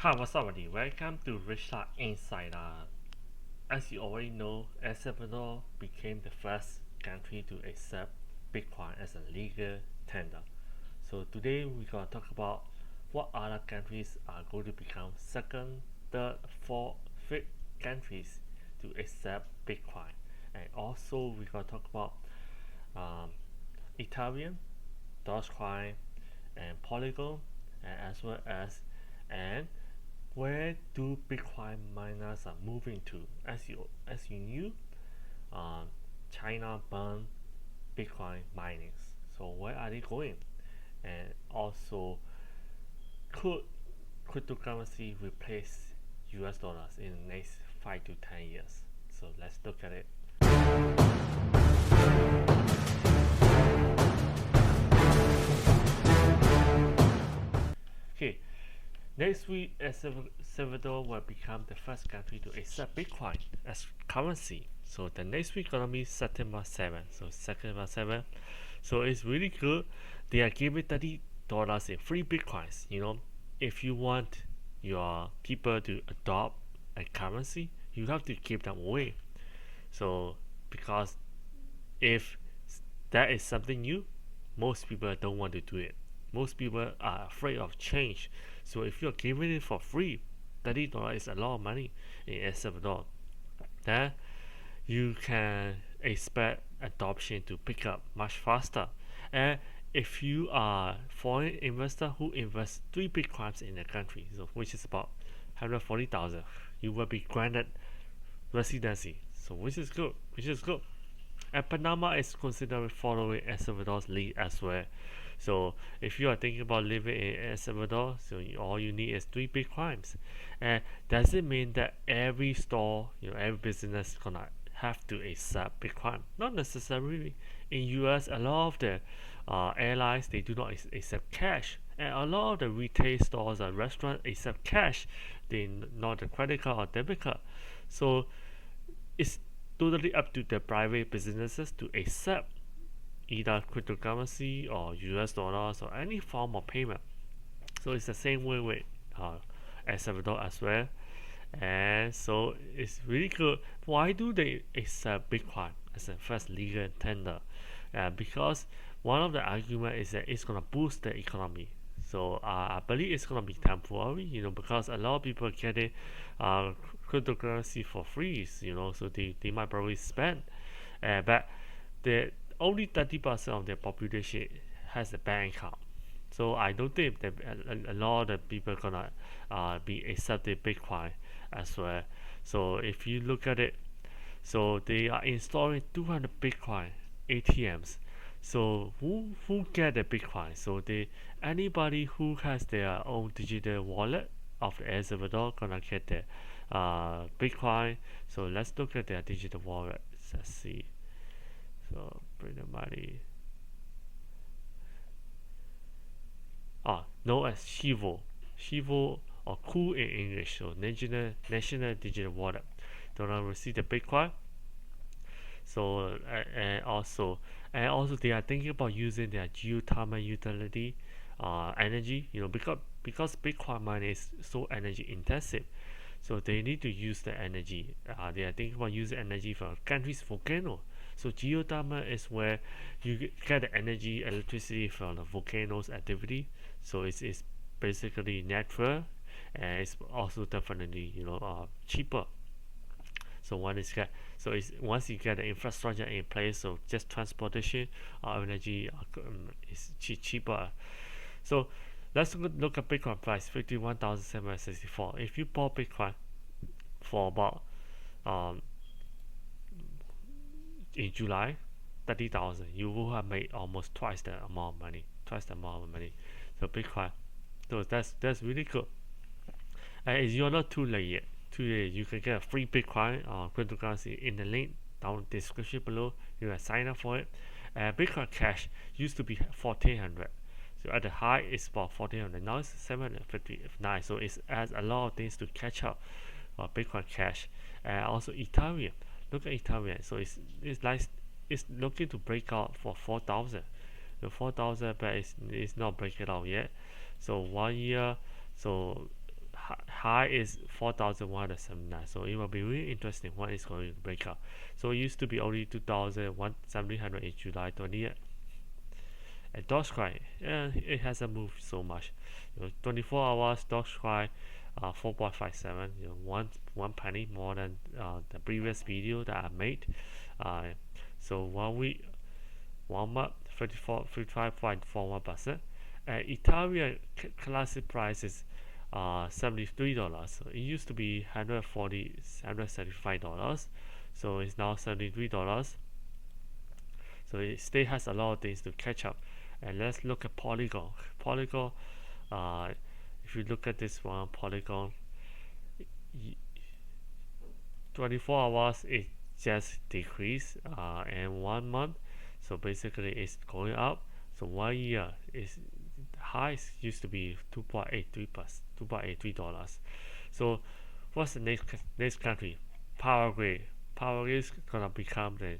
Hi, what's up, buddy? Welcome to Richard Insider. As you already know, El Salvador became the first country to accept Bitcoin as a legal tender. So today we're gonna talk about what other countries are going to become second, third, fourth, fifth countries to accept Bitcoin, and also we're gonna talk about um, Ethereum, Dogecoin, and Polygon, and as well as and where do Bitcoin miners are moving to? As you knew, um, China banned Bitcoin mining. So where are they going? And also, could cryptocurrency replace US dollars in the next 5 to 10 years? So let's look at it. Okay, next week, El Salvador will become the first country to accept Bitcoin as currency. So the next week gonna be September 7th. So September 7th. So it's really good. They are giving $30 in free Bitcoins. If you want your people to adopt a currency, you have to give them away. So because if that is something new, most people don't want to do it. Most people are afraid of change. So if you're giving it for free, $30 is a lot of money in El Salvador. Then you can expect adoption to pick up much faster. And if you are foreign investor who invests 3 Bitcoins in the country, so which is about 140,000, you will be granted residency. So which is good. And Panama is considering following El Salvador's lead as well. So if you are thinking about living in El Salvador, so all you need is 3 Bitcoins. And does it mean that every store, every business is gonna have to accept Bitcoin? Not necessarily. In US, a lot of the airlines they do not accept cash, and a lot of the retail stores and restaurants accept cash. They not the credit card or debit card. So it's totally up to the private businesses to accept either cryptocurrency or US dollars or any form of payment. So it's the same way with El Salvador as well. And so it's really good. Why do they accept Bitcoin as a first legal tender? Because one of the argument is that it's gonna boost the economy. So I believe it's gonna be temporary, because a lot of people getting uh, cryptocurrency for free, so they might probably spend. But the only 30% of their population has a bank account. So I don't think that a lot of people gonna be accepting Bitcoin as well. So if you look at it, so they are installing 200 Bitcoin ATMs. So who get the Bitcoin? So anybody who has their own digital wallet of the El Salvador gonna get the Bitcoin. So let's look at their digital wallet. Let's see. So bring the money. Known as Chivo or Cool in English. So National Digital Wallet. Don't receive the Bitcoin. So and also they are thinking about using their geothermal utility energy. Because Bitcoin mining is so energy intensive. So they need to use the energy. They are thinking about using energy from a country's volcano. So geothermal is where you get the electricity from the volcano's activity. So it's basically natural, and it's also definitely cheaper. So it's once you get the infrastructure in place, so just transportation energy is cheaper. So let's look at Bitcoin price 51,764. If you bought Bitcoin for about in July 30,000, you will have made almost twice the amount of money. So Bitcoin, so that's really good. And if you're not too late yet, you can get a free Bitcoin cryptocurrency in the link down the description below. You can sign up for it. Bitcoin Cash used to be 1,400. So at the high, it's about 1,400. Now it's 759. So it has a lot of things to catch up. Bitcoin Cash, and also Ethereum. Look at Ethereum. So it's looking to break out for 4,000. The 4,000, but it's not breaking out yet. So 1 year. So high is 4,179. So it will be really interesting when it's going to break out. So it used to be only 2,700 in July 20th. And Dogecoin, it hasn't moved so much. 24 hours Dogecoin, 4.57. One penny more than the previous video that I made. So 1 week, 1 month, 55.41%. Ethereum classic price is $73. So it used to be $175. So it's now $73. So it still has a lot of things to catch up. And let's look at Polygon. Polygon, if you look at this one, Polygon, 24 hours it just decreased, and 1 month, so basically it's going up. So 1 year is highs used to be $2.83. So what's the next country? Paraguay. Paraguay is gonna become the,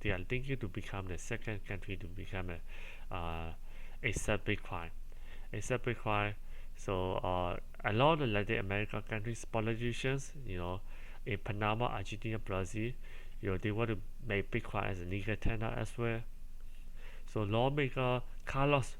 they are thinking to become the second country to become accept Bitcoin. Accept Bitcoin. So a lot of the Latin American countries, politicians, in Panama, Argentina, Brazil, they want to make Bitcoin as a legal tender as well. So lawmaker Carlos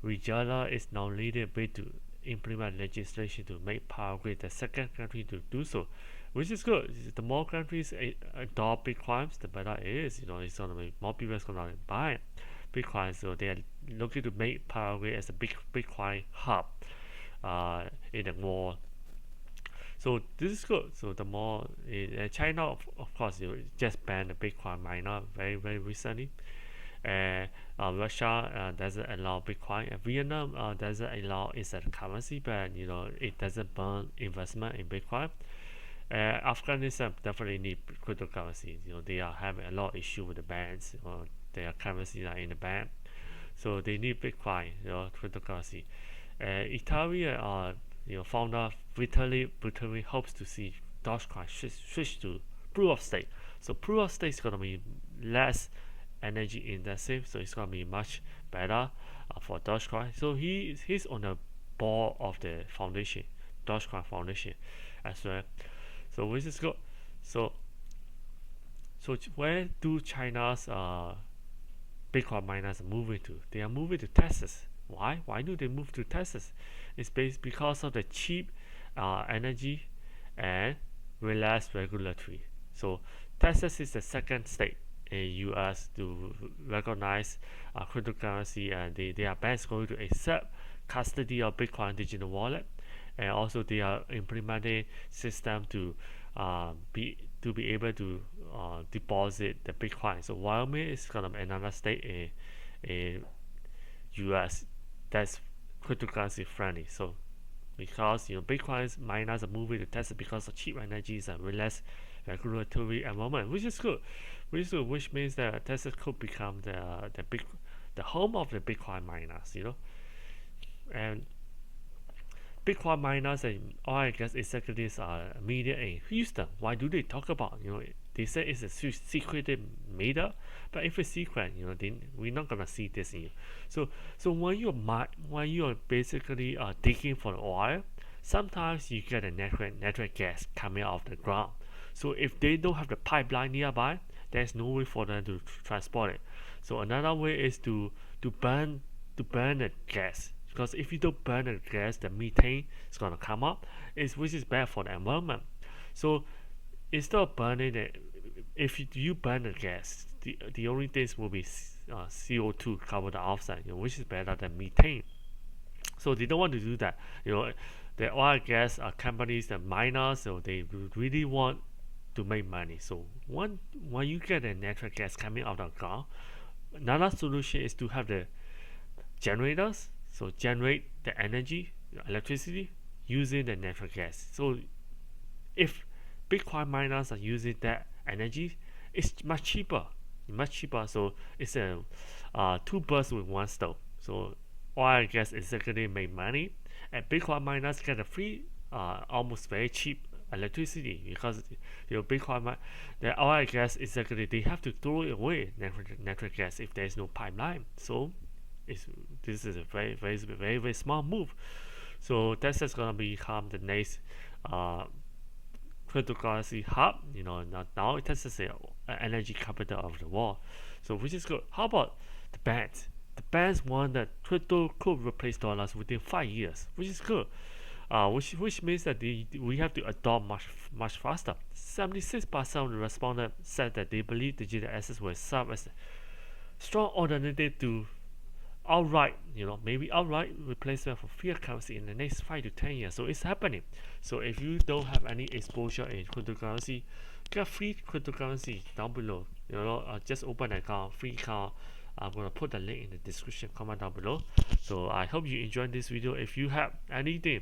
Regala is now leading a bid to implement legislation to make Paraguay the second country to do so, which is good. The more countries adopt Bitcoin, the better it is. It's gonna make more people gonna buy Bitcoin. So they are looking to make Paraguay as a big Bitcoin hub in the world. So this is good. So the more China, of course, just banned the Bitcoin miner very recently. Russia doesn't allow Bitcoin. Vietnam doesn't allow it as a currency, but it doesn't burn investment in Bitcoin. Afghanistan definitely need cryptocurrency. They are having a lot of issue with the bans. Their currencies are in the ban, so they need Bitcoin, cryptocurrency. Ethereum, founder Vitalik hopes to see Dogecoin switch to proof of stake. So proof of stake is gonna be less energy intensive, so it's gonna be much better for Dogecoin. So he's on the board of the foundation, Dogecoin Foundation, as well. So which is good. So where do China's Bitcoin miners moving to? They are moving to Texas. Why? Why do they move to Texas? It's because of the cheap energy and relaxed regulatory. So Texas is the second state in U.S. to recognize cryptocurrency, and they are banks going to accept custody of Bitcoin digital wallet, and also they are implementing system to be able to deposit the Bitcoin. So Wyoming is gonna be another state in U.S. that's cryptocurrency friendly. So because Bitcoin miners are moving to Texas because of cheap energies and less regulatory environment, which is good. Which means that Texas could become the home of the Bitcoin miners, and Bitcoin miners and oil and gas executives are media in Houston. Why do they talk about? They say it's a secret media, but if it's secret, then we're not gonna see this in you. So when you're basically digging for the oil, sometimes you get a natural gas coming out of the ground. So if they don't have the pipeline nearby, there's no way for them to transport it. So another way is to burn the gas. Because if you don't burn the gas, the methane is gonna come up, which is bad for the environment. So instead of burning it, if you burn the gas, the only things will be CO2, carbon dioxide, which is better than methane. So they don't want to do that. The oil and gas companies, the miners, so they really want to make money. So when you get the natural gas coming out of the ground, another solution is to have the generators. So generate the energy, electricity, using the natural gas. So if Bitcoin miners are using that energy, it's much cheaper. So it's a two birds with one stone. So oil and gas executive make money, and Bitcoin miners get a free, almost very cheap electricity, because Bitcoin the oil and gas executive, they have to throw away natural gas if there is no pipeline. So this is a very small move. So Tesla is gonna become the next cryptocurrency hub. Now Tesla is the energy capital of the world. So which is good. How about the banks? The banks want that crypto could replace dollars within 5 years, which is good. Which means that we have to adopt much faster. 76% of the respondents said that they believe digital assets will serve as a strong alternative to maybe outright replacement for fiat currency in the next 5 to 10 years. So it's happening. So if you don't have any exposure in cryptocurrency, get free cryptocurrency down below. Just open an account, free account. I'm gonna put the link in the description comment down below. So I hope you enjoyed this video. If you have anything,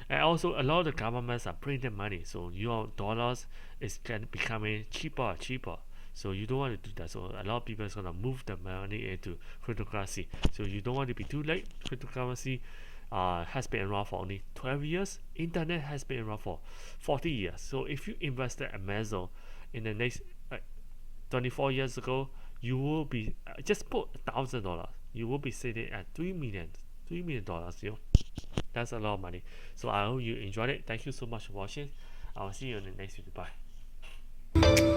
and also a lot of the governments are printing money, so your dollars is becoming cheaper and cheaper. So you don't want to do that. So a lot of people is gonna move the money into cryptocurrency. So you don't want to be too late. Cryptocurrency has been around for only 12 years. Internet has been around for 40 years. So if you invested Amazon in the next 24 years ago, you will be just put $1,000. You will be sitting at $3 million. That's a lot of money. So I hope you enjoyed it. Thank you so much for watching. I'll see you in the next video. Bye.